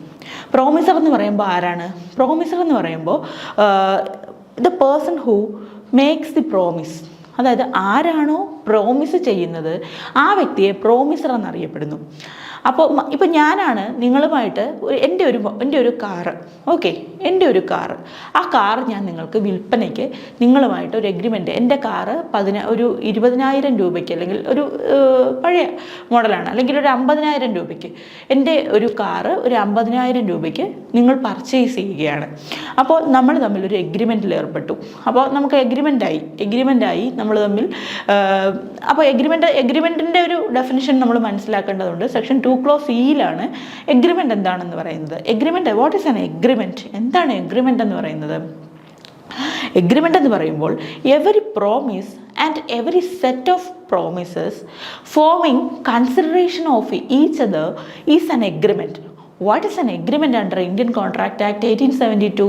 പ്രോമിസർ എന്ന് പറയുമ്പോൾ ആരാണ്? പ്രോമിസർ എന്ന് പറയുമ്പോൾ the person who makes the promise. അതായത് ആരാണോ പ്രോമിസ് ചെയ്യുന്നത് ആ വ്യക്തിയെ പ്രോമിസർ എന്നറിയപ്പെടുന്നു. അപ്പോൾ ഇപ്പം ഞാനാണ് നിങ്ങളുമായിട്ട് എൻ്റെ ഒരു കാറ്, ഓക്കെ, എൻ്റെ ഒരു കാറ്, ആ കാറ് ഞാൻ നിങ്ങൾക്ക് വിൽപ്പനയ്ക്ക് നിങ്ങളുമായിട്ട് ഒരു എഗ്രിമെൻ്റ്, എൻ്റെ കാറ് ഒരു 20,000 രൂപയ്ക്ക്, അല്ലെങ്കിൽ ഒരു പഴയ മോഡലാണ്, അല്ലെങ്കിൽ ഒരു 50,000 രൂപയ്ക്ക് എൻ്റെ ഒരു കാറ് ഒരു 50,000 രൂപയ്ക്ക് നിങ്ങൾ പർച്ചേസ് ചെയ്യുകയാണ്. അപ്പോൾ നമ്മൾ തമ്മിൽ ഒരു എഗ്രിമെൻറ്റിൽ ഏർപ്പെട്ടു. അപ്പോൾ നമുക്ക് എഗ്രിമെൻ്റായി നമ്മൾ തമ്മിൽ. അപ്പോൾ എഗ്രിമെൻറ്റിൻ്റെ ഒരു ഡെഫിനിഷൻ നമ്മൾ മനസ്സിലാക്കേണ്ടതുണ്ട്. സെക്ഷൻ 2 Clause E-യിലാണ് എഗ്രിമെൻ്റ് എന്താണെന്ന് പറയുന്നത്. What is an agreement? എന്താണ് എഗ്രിമെൻ്റ് എന്ന് പറയുന്നത്? എഗ്രിമെൻ്റ് എന്ന് പറയുമ്പോൾ every promise and every set of promises forming consideration of each other is an agreement. What is an agreement under Indian Contract Act 1872?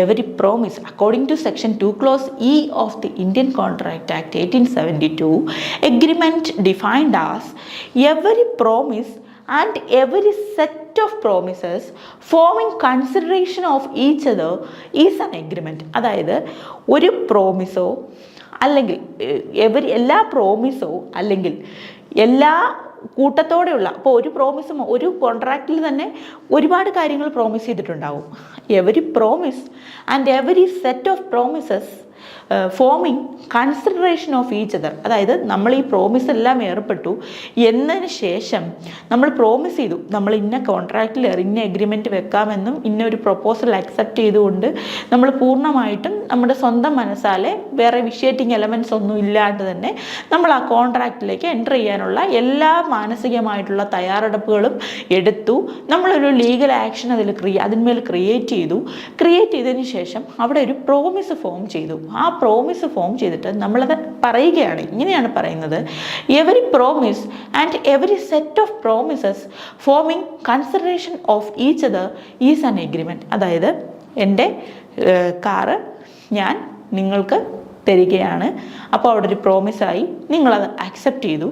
Every promise, according to Section 2 Clause E of the Indian Contract Act 1872, agreement defined as every promise and every set of promises forming consideration of each other is an agreement. അതായത് ഒരു പ്രോമിസോ അല്ലെങ്കിൽ എല്ലാ പ്രോമിസോ അല്ലെങ്കിൽ എല്ലാ കൂട്ടത്തോടെയുള്ള, അപ്പോൾ ഒരു പ്രോമിസും ഒരു കോൺട്രാക്റ്റിൽ തന്നെ ഒരുപാട് കാര്യങ്ങൾ പ്രോമിസ് ചെയ്തിട്ടുണ്ടാവും. Every promise and every set of promises forming consideration of each other. അതായത് നമ്മൾ ഈ പ്രോമിസ് എല്ലാം ഏർപ്പെട്ടു എന്നതിന് ശേഷം നമ്മൾ പ്രോമിസ് ചെയ്തു നമ്മൾ ഇന്ന കോൺട്രാക്റ്റിൽ ഇന്ന എഗ്രിമെൻറ്റ് വെക്കാമെന്നും ഇന്ന ഒരു പ്രൊപ്പോസൽ അക്സെപ്റ്റ് ചെയ്തുകൊണ്ട് നമ്മൾ പൂർണ്ണമായിട്ടും നമ്മുടെ സ്വന്തം മനസ്സാലെ വേറെ വിഷ്യേറ്റിംഗ് എലമെൻറ്റ്സ് ഒന്നും ഇല്ലാണ്ട് തന്നെ നമ്മൾ ആ കോൺട്രാക്റ്റിലേക്ക് എൻ്റർ ചെയ്യാനുള്ള എല്ലാ മാനസികമായിട്ടുള്ള തയ്യാറെടുപ്പുകളും എടുത്തു. നമ്മളൊരു ലീഗൽ ആക്ഷൻ അതിന്മേൽ ക്രിയേറ്റ് ചെയ്തതിന് ശേഷം അവിടെ ഒരു പ്രോമിസ് ഫോം ചെയ്തു. ആ പ്രോമിസ് ഫോം ചെയ്തിട്ട് നമ്മളത് പറയുകയാണ്. ഇങ്ങനെയാണ് പറയുന്നത്: every promise and every set of promises forming consideration of each other is an agreement. അതായത് എൻ്റെ കാറ് ഞാൻ നിങ്ങൾക്ക് തരികയാണ്, അപ്പോൾ അവിടെ ഒരു പ്രോമിസായി, നിങ്ങളത് അക്സെപ്റ്റ് ചെയ്തു.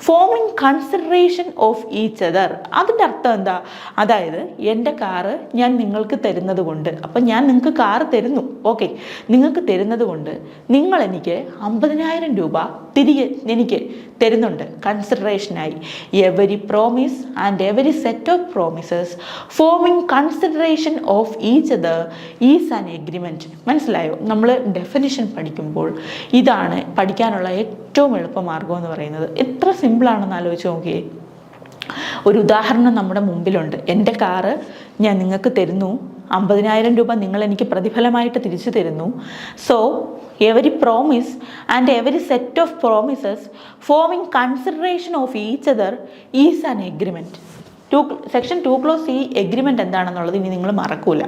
Forming consideration of each other, അതിൻ്റെ അർത്ഥം എന്താ? അതായത് എൻ്റെ കാറ് ഞാൻ നിങ്ങൾക്ക് തരുന്നത് കൊണ്ട്, അപ്പം ഞാൻ നിങ്ങൾക്ക് കാറ് തരുന്നു, ഓക്കെ, നിങ്ങൾക്ക് തരുന്നത് കൊണ്ട് നിങ്ങൾ എനിക്ക് 50,000 രൂപ തിരികെ എനിക്ക് തരുന്നുണ്ട് കൺസിഡറേഷനായി. Every promise and every set of promises forming consideration of each other is an agreement. മനസ്സിലായോ? നമ്മൾ ഡെഫിനിഷൻ പഠിക്കുമ്പോൾ ഇതാണ് പഠിക്കാനുള്ള ഏറ്റവും എളുപ്പമാർഗം എന്ന് പറയുന്നത്. എത്ര സിമ്പിളാണെന്ന് ആലോചിച്ച് നോക്കിയേ. ഒരു ഉദാഹരണം നമ്മുടെ മുമ്പിലുണ്ട്. എൻ്റെ കാറ് ഞാൻ നിങ്ങൾക്ക് തരുന്നു, 50,000 രൂപ നിങ്ങൾ എനിക്ക് പ്രതിഫലമായിട്ട് തിരിച്ചു തരുന്നു. So every promise and every set of promises forming consideration of each other is an agreement. Section 2 Clause E agreement എന്താണെന്നുള്ളത് ഇനി നിങ്ങൾ മറക്കൂല,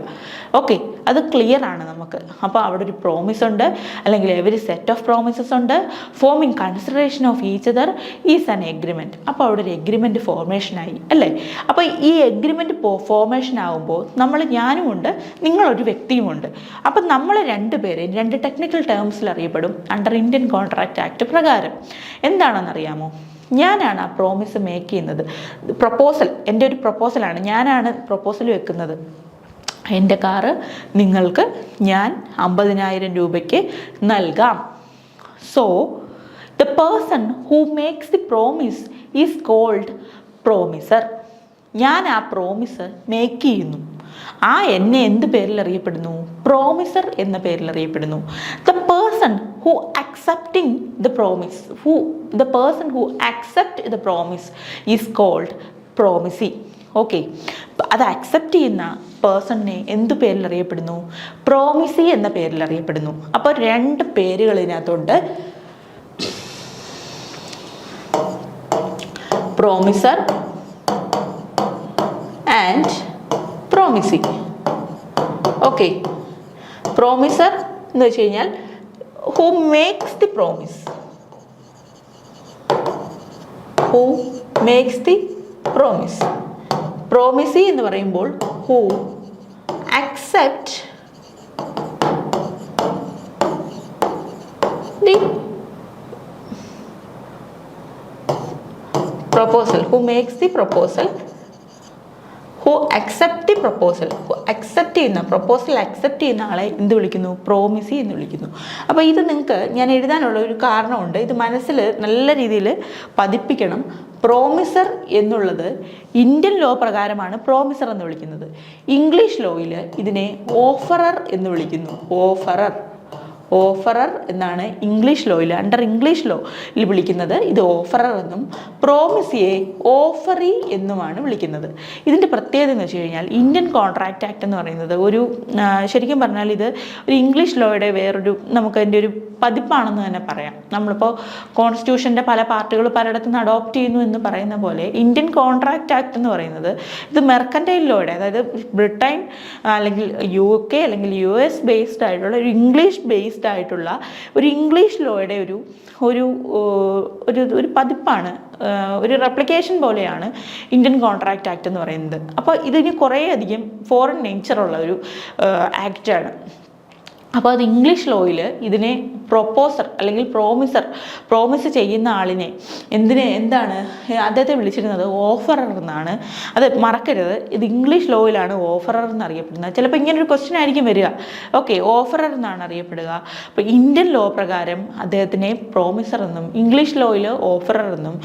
ഓക്കെ, അത് ക്ലിയർ ആണ് നമുക്ക്. അപ്പോൾ അവിടെ ഒരു പ്രോമിസ് ഉണ്ട്, അല്ലെങ്കിൽ എവരി സെറ്റ് ഓഫ് പ്രോമിസസ് ഉണ്ട്, forming consideration of each other is an agreement. അപ്പോൾ അവിടെ ഒരു എഗ്രിമെൻറ്റ് ഫോർമേഷനായി അല്ലേ? അപ്പോൾ ഈ എഗ്രിമെൻറ്റ് ഫോർമേഷൻ ആകുമ്പോൾ ഞാനും ഉണ്ട്, നിങ്ങളൊരു വ്യക്തിയുമുണ്ട്. അപ്പം നമ്മൾ രണ്ടുപേരെയും 2 ടെക്നിക്കൽ ടേംസിൽ അറിയപ്പെടും അണ്ടർ ഇന്ത്യൻ കോൺട്രാക്റ്റ് ആക്ട് പ്രകാരം. എന്താണെന്നറിയാമോ? ഞാനാണ് ആ പ്രോമിസ് മേക്ക് ചെയ്യുന്നത്. പ്രപ്പോസൽ, എൻ്റെ ഒരു പ്രപ്പോസലാണ്, ഞാനാണ് പ്രപ്പോസൽ വെക്കുന്നത്. എൻ്റെ കാറ് നിങ്ങൾക്ക് ഞാൻ 50,000 രൂപയ്ക്ക് നൽകാം. So the person who makes the promise is called promisor. ഞാൻ ആ പ്രോമിസ് മേക്ക് ചെയ്യുന്നു. എന്നെ എന്ത് പേരിൽ അറിയപ്പെടുന്നു? പ്രോമിസർ എന്ന പേരിൽ അറിയപ്പെടുന്നു. The person who accepting the promise, the person who accept the promise is called promisee. Okay. അത് അക്സെപ്റ്റ് ചെയ്യുന്ന പേഴ്സണിനെ എന്ത് പേരിൽ അറിയപ്പെടുന്നു? പ്രോമിസി എന്ന പേരിൽ അറിയപ്പെടുന്നു. അപ്പോൾ 2 പേരുകൾ ഇതിനകത്തുണ്ട്. Promisor and promisee. Okay. Promisor എന്ന് വെച്ച് കഴിഞ്ഞാൽ who makes the promise. Who makes the promise. Promisee എന്ന് പറയുമ്പോൾ who accept the proposal, who makes the proposal, who accept the proposal, who accept ചെയ്യുന്ന പ്രൊപ്പോസൽ അക്സെപ്റ്റ് ചെയ്യുന്ന ആളെ എന്ത് വിളിക്കുന്നു? പ്രോമിസി എന്ന് വിളിക്കുന്നു. അപ്പോൾ ഇത് നിങ്ങൾക്ക് ഞാൻ എഴുതാനുള്ള ഒരു കാരണമുണ്ട്. ഇത് മനസ്സിൽ നല്ല രീതിയിൽ പതിപ്പിക്കണം. പ്രോമിസർ എന്നുള്ളത് ഇന്ത്യൻ ലോ പ്രകാരമാണ് പ്രോമിസർ എന്ന് വിളിക്കുന്നത്. ഇംഗ്ലീഷ് ലോയിൽ ഇതിനെ ഓഫറർ എന്ന് വിളിക്കുന്നു. ഓഫറർ എന്നാണ് ഇംഗ്ലീഷ് ലോയിൽ, അണ്ടർ ഇംഗ്ലീഷ് ലോയിൽ വിളിക്കുന്നത്. ഇത് ഓഫറർ എന്നും പ്രോമിസിയെ ഓഫറി എന്നുമാണ് വിളിക്കുന്നത്. ഇതിൻ്റെ പ്രത്യേകത എന്ന് വെച്ച് കഴിഞ്ഞാൽ ഇന്ത്യൻ കോൺട്രാക്റ്റ് ആക്ട് എന്ന് പറയുന്നത് ഒരു ശരിക്കും പറഞ്ഞാൽ ഇത് ഒരു ഇംഗ്ലീഷ് ലോയുടെ വേറൊരു നമുക്ക് അതിൻ്റെ ഒരു പതിപ്പാണെന്ന് തന്നെ പറയാം. നമ്മളിപ്പോൾ കോൺസ്റ്റിറ്റ്യൂഷൻ്റെ പല പാർട്ടുകൾ പലയിടത്തുനിന്ന് അഡോപ്റ്റ് ചെയ്യുന്നു എന്ന് പറയുന്ന പോലെ ഇന്ത്യൻ കോൺട്രാക്റ്റ് ആക്ട് എന്ന് പറയുന്നത് ഇത് മെർക്കൻറ്റൈൽ ലോയുടെ, അതായത് ബ്രിട്ടൻ അല്ലെങ്കിൽ UK അല്ലെങ്കിൽ US ബേസ്ഡ് ആയിട്ടുള്ള ഒരു ഇംഗ്ലീഷ് ബേസ്ഡ് ആയിട്ടുള്ള ഒരു ഇംഗ്ലീഷ് ലോയുടെ ഒരു ഒരു ഒരു പതിപ്പാണ്, ഒരു റെപ്ലിക്കേഷൻ പോലെയാണ് ഇന്ത്യൻ കോൺട്രാക്റ്റ് ആക്ട് എന്ന് പറയുന്നത്. അപ്പോൾ ഇതിന് കുറേയധികം ഫോറിൻ നേച്ചറുള്ള ഒരു ആക്റ്റാണ്. അപ്പോൾ അത് ഇംഗ്ലീഷ് ലോയിൽ ഇതിനെ പ്രൊപ്പോസർ അല്ലെങ്കിൽ പ്രോമിസ് ചെയ്യുന്ന ആളിനെ എന്താണ് അദ്ദേഹത്തെ വിളിച്ചിരുന്നത്? ഓഫറർ എന്നാണ്. അത് മറക്കരുത്. ഇത് ഇംഗ്ലീഷ് ലോയിലാണ് ഓഫറർ എന്നറിയപ്പെടുന്നത്. ചിലപ്പോൾ ഇങ്ങനൊരു ക്വസ്റ്റ്യൻ ആയിരിക്കും വരിക. ഓക്കെ, ഓഫറർ എന്നാണ് അറിയപ്പെടുക. അപ്പോൾ ഇന്ത്യൻ ലോ പ്രകാരം അദ്ദേഹത്തിനെ പ്രോമിസർ എന്നും ഇംഗ്ലീഷ് ലോയിൽ ഓഫറർ എന്നും,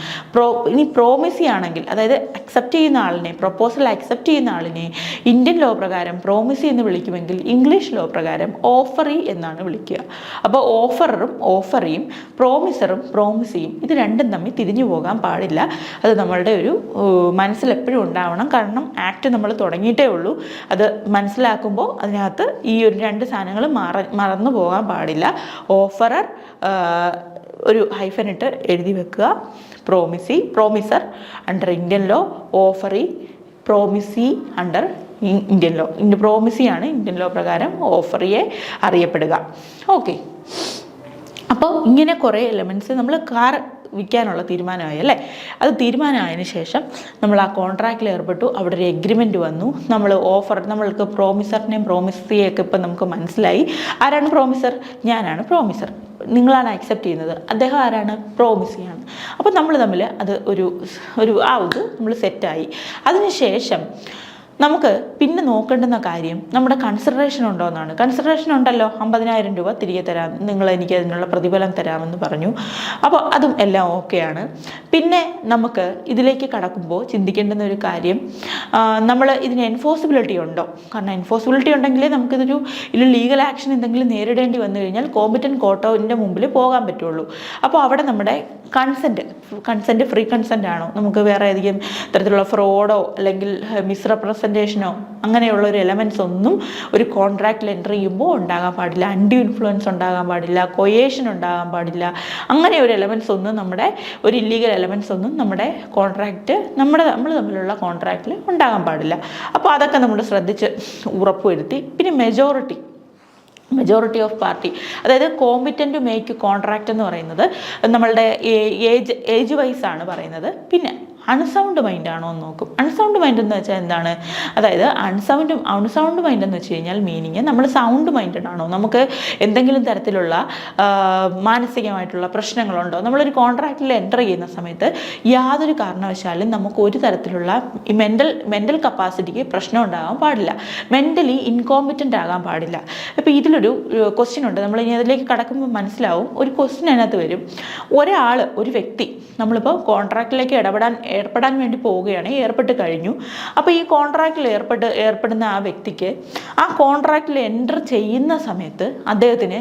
ഇനി പ്രോമിസി ആണെങ്കിൽ അതായത് അക്സെപ്റ്റ് ചെയ്യുന്ന ആളിനെ, പ്രൊപ്പോസൽ അക്സെപ്റ്റ് ചെയ്യുന്ന ആളിനെ ഇന്ത്യൻ ലോ പ്രകാരം പ്രോമിസി എന്ന് വിളിക്കുമെങ്കിൽ ഇംഗ്ലീഷ് ലോ പ്രകാരം ഓഫറി എന്നാണ് വിളിക്കുക. അപ്പോൾ ഓഫററും ഓഫറിയും പ്രോമിസറും പ്രോമിസിയും ഇത് രണ്ടും തമ്മിൽ തിരിഞ്ഞു പോകാൻ പാടില്ല. അത് നമ്മളുടെ ഒരു മനസ്സിൽ എപ്പോഴും ഉണ്ടാവണം. കാരണം ആക്ട് നമ്മൾ തുടങ്ങിയിട്ടേ ഉള്ളൂ. അത് മനസ്സിലാക്കുമ്പോൾ അതിനകത്ത് ഈ ഒരു 2 സാധനങ്ങൾ മറന്നു പോകാൻ പാടില്ല. ഓഫറർ ഒരു ഹൈഫനിട്ട് എഴുതി വെക്കുക. Promisor under Indian law, offeree promisee under Indian law. പ്രോമിസിയാണ് ഇന്ത്യൻ ലോ പ്രകാരം ഓഫറിയെ അറിയപ്പെടുക. ഓക്കെ. അപ്പോൾ ഇങ്ങനെ കുറേ എലമെൻറ്റ്സ് നമ്മൾ കാർ വിൽക്കാനുള്ള തീരുമാനമായി അല്ലേ. അത് തീരുമാനമായതിനു ശേഷം നമ്മൾ ആ കോൺട്രാക്റ്റിൽ ഏർപ്പെട്ടു. അവിടെ ഒരു എഗ്രിമെൻറ്റ് വന്നു. നമ്മൾക്ക് പ്രോമിസറിനെയും പ്രോമിസിയെയൊക്കെ ഇപ്പം നമുക്ക് മനസ്സിലായി. ആരാണ് പ്രോമിസർ? ഞാനാണ് പ്രോമിസർ. നിങ്ങളാണ് അക്സെപ്റ്റ് ചെയ്യുന്നത്. അദ്ദേഹം ആരാണ്? പ്രോമിസിയാണ്. അപ്പോൾ നമ്മൾ തമ്മിൽ അത് ഒരു നമ്മൾ സെറ്റായി. അതിനുശേഷം നമുക്ക് പിന്നെ നോക്കേണ്ടുന്ന കാര്യം നമ്മുടെ കൺസിഡറേഷൻ ഉണ്ടോ എന്നാണ്. കൺസിഡറേഷൻ ഉണ്ടല്ലോ, 50,000 രൂപ തിരികെ തരാം, നിങ്ങൾ എനിക്ക് അതിനുള്ള പ്രതിഫലം തരാമെന്ന് പറഞ്ഞു. അപ്പോൾ അതും എല്ലാം ഓക്കെയാണ്. പിന്നെ നമുക്ക് ഇതിലേക്ക് കടക്കുമ്പോൾ ചിന്തിക്കേണ്ടുന്ന ഒരു കാര്യം, നമ്മൾ ഇതിന് എൻഫോഴ്സിബിലിറ്റി ഉണ്ടോ? കാരണം എൻഫോഴ്സിബിലിറ്റി ഉണ്ടെങ്കിലേ നമുക്കിതൊരു ലീഗൽ ആക്ഷൻ എന്തെങ്കിലും നേരിടേണ്ടി വന്നു കഴിഞ്ഞാൽ കോമ്പറ്റൻറ്റ് കോർട്ടിൻ്റെ മുമ്പിൽ പോകാൻ പറ്റുള്ളൂ. അപ്പോൾ അവിടെ നമ്മുടെ കൺസെൻറ്റ് ഫ്രീ കൺസെൻ്റ് ആണോ? നമുക്ക് വേറെ ഏതെങ്കിലും തരത്തിലുള്ള ഫ്രോഡോ അല്ലെങ്കിൽ മിസ്റെപ്രസെൻറ്റേഷനോ അങ്ങനെയുള്ള ഒരു എലമെൻറ്റ്സ് ഒന്നും ഒരു കോൺട്രാക്റ്റിൽ എൻ്റർ ചെയ്യുമ്പോൾ ഉണ്ടാകാൻ പാടില്ല. അൺഡ്യൂ ഇൻഫ്ലുവൻസ് ഉണ്ടാകാൻ പാടില്ല, കൊയേഷൻ ഉണ്ടാകാൻ പാടില്ല. അങ്ങനെ ഒരു എലമെൻറ്റ്സ് ഒന്നും ഒരു ഇല്ലീഗൽ എലമെൻറ്റ്സ് ഒന്നും നമ്മുടെ നമ്മൾ തമ്മിലുള്ള കോൺട്രാക്റ്റിൽ ഉണ്ടാകാൻ പാടില്ല. അപ്പോൾ അതൊക്കെ നമ്മൾ ശ്രദ്ധിച്ച് ഉറപ്പുവരുത്തി. പിന്നെ മെജോറിറ്റി ഓഫ് പാർട്ടി, അതായത് കോമ്പിറ്റൻ്റ് ടു മേക്ക് കോൺട്രാക്റ്റ് എന്ന് പറയുന്നത് നമ്മളുടെ ഏജ് വൈസാണ് പറയുന്നത്. പിന്നെ അൺസൗണ്ട് മൈൻഡ് ആണോ എന്ന് നോക്കും. അൺസൗണ്ട് മൈൻഡ് എന്ന് വെച്ചാൽ എന്താണ്? അതായത് അൺസൗണ്ട് മൈൻഡ് എന്ന് വെച്ച് കഴിഞ്ഞാൽ മീനിങ് നമ്മൾ സൗണ്ട് മൈൻഡഡ് ആണോ, നമുക്ക് എന്തെങ്കിലും തരത്തിലുള്ള മാനസികമായിട്ടുള്ള പ്രശ്നങ്ങളുണ്ടോ, നമ്മളൊരു കോൺട്രാക്റ്റിൽ എൻ്റർ ചെയ്യുന്ന സമയത്ത് യാതൊരു കാരണവശാലും നമുക്ക് ഒരു തരത്തിലുള്ള ഈ മെൻ്റൽ കപ്പാസിറ്റിക്ക് പ്രശ്നം ഉണ്ടാകാൻ പാടില്ല, മെൻ്റലി ഇൻകോമ്പിറ്റൻ്റ് ആകാൻ പാടില്ല. അപ്പോൾ ഇതിലൊരു ക്വസ്റ്റ്യൻ ഉണ്ട്, നമ്മൾ ഇനി അതിലേക്ക് കടക്കുമ്പോൾ മനസ്സിലാവും. ഒരു ക്വസ്റ്റ്യൻ അതിനകത്ത് വരും. ഒരു വ്യക്തി നമ്മളിപ്പോൾ കോൺട്രാക്റ്റിലേക്ക് ഏർപ്പെടാൻ വേണ്ടി പോവുകയാണ്, ഏർപ്പെട്ട് കഴിഞ്ഞു. അപ്പോൾ ഈ കോൺട്രാക്റ്റിൽ ഏർപ്പെടുന്ന ആ വ്യക്തിക്ക് ആ കോൺട്രാക്റ്റിൽ എൻ്റർ ചെയ്യുന്ന സമയത്ത് അദ്ദേഹത്തിന്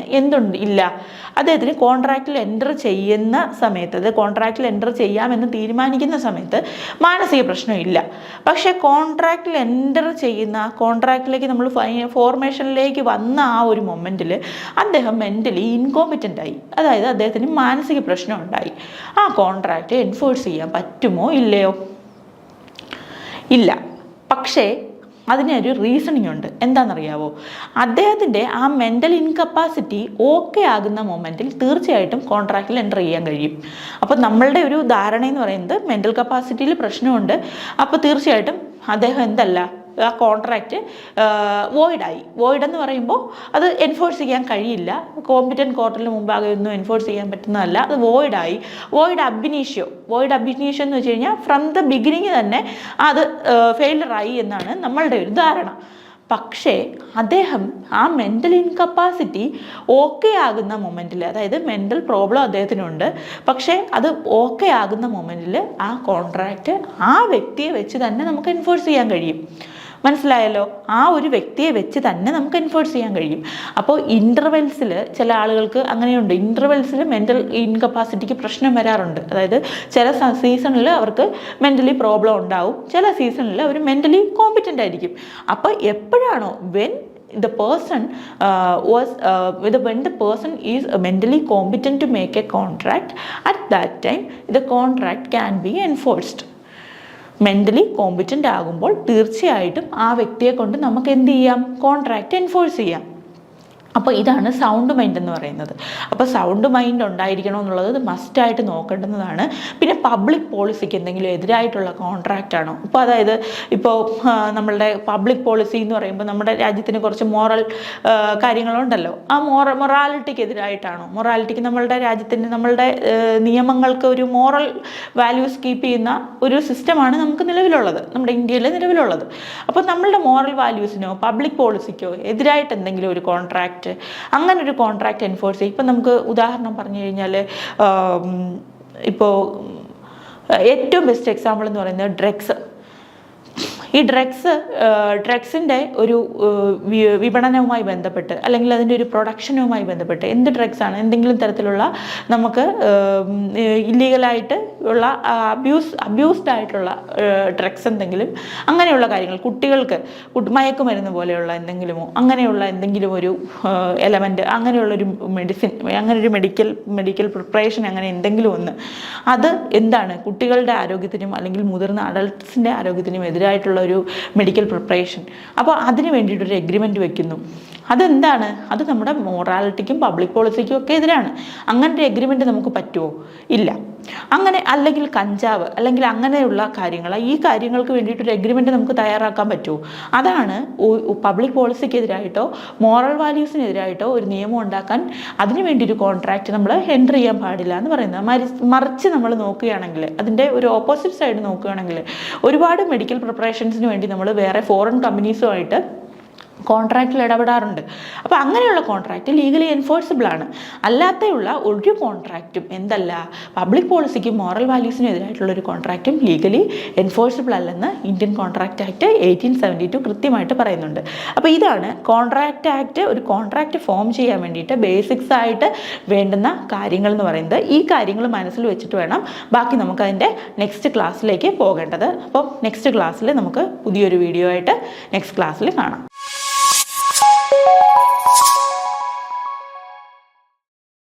അദ്ദേഹത്തിന് കോൺട്രാക്റ്റിൽ എൻ്റർ ചെയ്യുന്ന സമയത്ത്, അത് കോൺട്രാക്റ്റിൽ എൻ്റർ ചെയ്യാമെന്ന് തീരുമാനിക്കുന്ന സമയത്ത് മാനസിക പ്രശ്നമില്ല. പക്ഷേ കോൺട്രാക്റ്റിൽ എൻ്റർ ചെയ്യുന്ന, കോൺട്രാക്റ്റിലേക്ക് നമ്മൾ ഫോർമേഷനിലേക്ക് വന്ന ആ ഒരു മൊമെൻറ്റിൽ അദ്ദേഹം മെൻ്റലി ഇൻകോമ്പിറ്റൻ്റ് ആയി. അതായത് അദ്ദേഹത്തിന് മാനസിക പ്രശ്നം ഉണ്ടായി. ആ കോൺട്രാക്റ്റ് എൻഫോഴ്സ് ചെയ്യാൻ പറ്റുമോ ഇല്ലയോ? ഇല്ല. പക്ഷേ അതിനൊരു റീസണിങ് ഉണ്ട്. എന്താണെന്നറിയാവോ? അദ്ദേഹത്തിൻ്റെ ആ മെൻ്റൽ ഇൻകപ്പാസിറ്റി ഓക്കെ ആകുന്ന മൊമെൻറ്റിൽ തീർച്ചയായിട്ടും കോൺട്രാക്റ്റിൽ എൻ്റർ ചെയ്യാൻ കഴിയും. അപ്പോൾ നമ്മളുടെ ഒരു ധാരണ എന്ന് പറയുന്നത് മെൻ്റൽ കപ്പാസിറ്റിയിൽ പ്രശ്നമുണ്ട്, അപ്പോൾ തീർച്ചയായിട്ടും അദ്ദേഹം ആ കോൺട്രാക്റ്റ് വോയിഡ് എന്ന് പറയുമ്പോൾ അത് എൻഫോഴ്സ് ചെയ്യാൻ കഴിയില്ല. കോമ്പിറ്റൻറ്റ് കോർട്ടിന് മുമ്പാകെ ഒന്നും എൻഫോഴ്സ് ചെയ്യാൻ പറ്റുന്നതല്ല. അത് വോയിഡ് അബിനീഷ്യോ എന്ന് വെച്ച് കഴിഞ്ഞാൽ ഫ്രം ദ ബിഗിനിങ് തന്നെ അത് ഫെയിലറായി എന്നാണ് നമ്മളുടെ ഒരു ധാരണ. പക്ഷേ അദ്ദേഹം ആ മെൻ്റൽ ഇൻകപ്പാസിറ്റി ഓക്കെ ആകുന്ന മൊമെൻറ്റിൽ, അതായത് മെൻ്റൽ പ്രോബ്ലം അദ്ദേഹത്തിനുണ്ട്, പക്ഷേ അത് ഓക്കെ ആകുന്ന മൊമെൻറ്റിൽ ആ കോൺട്രാക്റ്റ് ആ വ്യക്തിയെ വെച്ച് തന്നെ നമുക്ക് എൻഫോഴ്സ് ചെയ്യാൻ കഴിയും. മനസ്സിലായല്ലോ? ആ ഒരു വ്യക്തിയെ വെച്ച് തന്നെ നമുക്ക് എൻഫോഴ്സ് ചെയ്യാൻ കഴിയും. അപ്പോൾ ഇൻ്റർവെൽസിൽ ചില ആളുകൾക്ക് അങ്ങനെയുണ്ട്. ഇൻ്റർവെൽസിൽ മെൻ്റൽ ഇൻകപ്പാസിറ്റിക്ക് പ്രശ്നം വരാറുണ്ട്. അതായത് ചില സീസണിൽ അവർക്ക് മെൻ്റലി പ്രോബ്ലം ഉണ്ടാവും, ചില സീസണിൽ അവർ മെൻ്റലി കോമ്പിറ്റൻ്റ് ആയിരിക്കും. അപ്പോൾ എപ്പോഴാണോ when the person is mentally competent to make a contract, at that time the contract can be enforced. Mentally competent ആകുമ്പോൾ തീർച്ചയായിട്ടും ആ വ്യക്തിയെ കൊണ്ട് നമുക്ക് എന്ത് ചെയ്യാം? കോൺട്രാക്റ്റ് എൻഫോഴ്സ് ചെയ്യാം. അപ്പോൾ ഇതാണ് സൗണ്ട് മൈൻഡ് എന്ന് പറയുന്നത്. അപ്പോൾ സൗണ്ട് മൈൻഡ് ഉണ്ടായിരിക്കണം എന്നുള്ളത് മസ്റ്റായിട്ട് നോക്കേണ്ടുന്നതാണ്. പിന്നെ പബ്ലിക് പോളിസിക്ക് എന്തെങ്കിലും എതിരായിട്ടുള്ള കോൺട്രാക്റ്റ് ആണോ? ഇപ്പോൾ അതായത് നമ്മളുടെ പബ്ലിക് പോളിസി എന്ന് പറയുമ്പോൾ നമ്മുടെ രാജ്യത്തിന് കുറച്ച് മോറൽ കാര്യങ്ങളുണ്ടല്ലോ. ആ മൊറാലിറ്റിക്ക് എതിരായിട്ടാണോ? മൊറാലിറ്റിക്ക് നമ്മളുടെ രാജ്യത്തിന്, നമ്മളുടെ നിയമങ്ങൾക്ക് ഒരു മോറൽ വാല്യൂസ് കീപ്പ് ചെയ്യുന്ന ഒരു സിസ്റ്റമാണ് നമുക്ക് നിലവിലുള്ളത്, നമ്മുടെ ഇന്ത്യയിൽ നിലവിലുള്ളത്. അപ്പോൾ നമ്മളുടെ മോറൽ വാല്യൂസിനോ പബ്ലിക് പോളിസിക്കോ എതിരായിട്ട് എന്തെങ്കിലും ഒരു കോൺട്രാക്റ്റ്, അങ്ങനെ ഒരു കോൺട്രാക്റ്റ് എൻഫോഴ്സ് ചെയ്യും. ഇപ്പം നമുക്ക് ഉദാഹരണം പറഞ്ഞു കഴിഞ്ഞാൽ, ഇപ്പോൾ ഏറ്റവും ബെസ്റ്റ് എക്സാമ്പിൾ എന്ന് പറയുന്നത് ഡ്രഗ്സ്. ഈ ഡ്രഗ്സിൻ്റെ ഒരു വിപണനവുമായി ബന്ധപ്പെട്ട്, അല്ലെങ്കിൽ അതിൻ്റെ ഒരു പ്രൊഡക്ഷനുമായി ബന്ധപ്പെട്ട്, എന്ത് ഡ്രഗ്സാണ്, എന്തെങ്കിലും തരത്തിലുള്ള നമുക്ക് ഇല്ലീഗലായിട്ട് ഉള്ള അബ്യൂസ്ഡ് ആയിട്ടുള്ള ഡ്രഗ്സ് എന്തെങ്കിലും, അങ്ങനെയുള്ള കാര്യങ്ങൾ, കുട്ടികൾക്ക് മയക്കുമരുന്ന് പോലെയുള്ള എന്തെങ്കിലുമോ, അങ്ങനെയുള്ള എന്തെങ്കിലും ഒരു എലമെൻറ്റ്, അങ്ങനെയുള്ളൊരു മെഡിസിൻ, അങ്ങനൊരു മെഡിക്കൽ പ്രിപ്പറേഷൻ, അങ്ങനെ എന്തെങ്കിലും ഒന്ന്, അത് എന്താണ് കുട്ടികളുടെ ആരോഗ്യത്തിനും അല്ലെങ്കിൽ മുതിർന്ന അഡൾട്ട്സിൻ്റെ ആരോഗ്യത്തിനും എതിരായിട്ടുള്ള ഒരു മെഡിക്കൽ പ്രിപ്പറേഷൻ. അപ്പോൾ അതിന് വേണ്ടിയിട്ടൊരു എഗ്രിമെൻറ്റ് വെക്കുന്നു. അതെന്താണ്? അത് നമ്മുടെ മൊറാലിറ്റിക്കും പബ്ലിക് പോളിസിക്കും ഒക്കെ എതിരാണ്. അങ്ങനെ ഒരു എഗ്രിമെൻറ്റ് നമുക്ക് പറ്റുമോ? ഇല്ല. അങ്ങനെ അല്ലെങ്കിൽ കഞ്ചാവ് അല്ലെങ്കിൽ അങ്ങനെയുള്ള കാര്യങ്ങൾ, ഈ കാര്യങ്ങൾക്ക് വേണ്ടിയിട്ടൊരു എഗ്രിമെൻറ്റ് നമുക്ക് തയ്യാറാക്കാൻ പറ്റുമോ? അതാണ് പബ്ലിക് പോളിസിക്കെതിരായിട്ടോ മോറൽ വാല്യൂസിനെതിരായിട്ടോ ഒരു നിയമം ഉണ്ടാക്കാൻ അതിന് വേണ്ടി ഒരു കോൺട്രാക്റ്റ് നമ്മൾ എൻ്റർ ചെയ്യാൻ പാടില്ല എന്ന് പറയുന്നത്. മറിച്ച് നമ്മൾ നോക്കുകയാണെങ്കിൽ, അതിൻ്റെ ഒരു ഓപ്പോസിറ്റ് സൈഡ് നോക്കുകയാണെങ്കിൽ, ഒരുപാട് മെഡിക്കൽ പ്രിപ്പറേഷൻസിന് വേണ്ടി നമ്മൾ വേറെ ഫോറിൻ കമ്പനീസുമായിട്ട് കോൺട്രാക്റ്റിൽ ഇടപെടാറുണ്ട്. അപ്പോൾ അങ്ങനെയുള്ള കോൺട്രാക്റ്റ് ലീഗലി എൻഫോഴ്സിബിൾ ആണ്. അല്ലാതെയുള്ള ഒരു കോൺട്രാക്റ്റും പബ്ലിക് പോളിസിക്കും മോറൽ വാല്യൂസിനും എതിരായിട്ടുള്ളൊരു കോൺട്രാക്റ്റും ലീഗലി എൻഫോഴ്സിബിൾ അല്ലെന്ന് ഇന്ത്യൻ കോൺട്രാക്റ്റ് ആക്ട് 1872 കൃത്യമായിട്ട് പറയുന്നുണ്ട്. അപ്പോൾ ഇതാണ് കോൺട്രാക്റ്റ് ആക്ട്. ഒരു കോൺട്രാക്റ്റ് ഫോം ചെയ്യാൻ വേണ്ടിയിട്ട് ബേസിക്സ് ആയിട്ട് വേണ്ടുന്ന കാര്യങ്ങൾ എന്ന് പറയുന്നത്. ഈ കാര്യങ്ങൾ മനസ്സിൽ വെച്ചിട്ട് വേണം ബാക്കി നമുക്കതിൻ്റെ നെക്സ്റ്റ് ക്ലാസ്സിലേക്ക് പോകേണ്ടത്. അപ്പോൾ നെക്സ്റ്റ് ക്ലാസ്സിൽ നമുക്ക് പുതിയൊരു വീഡിയോ ആയിട്ട് നെക്സ്റ്റ് ക്ലാസ്സിൽ കാണാം.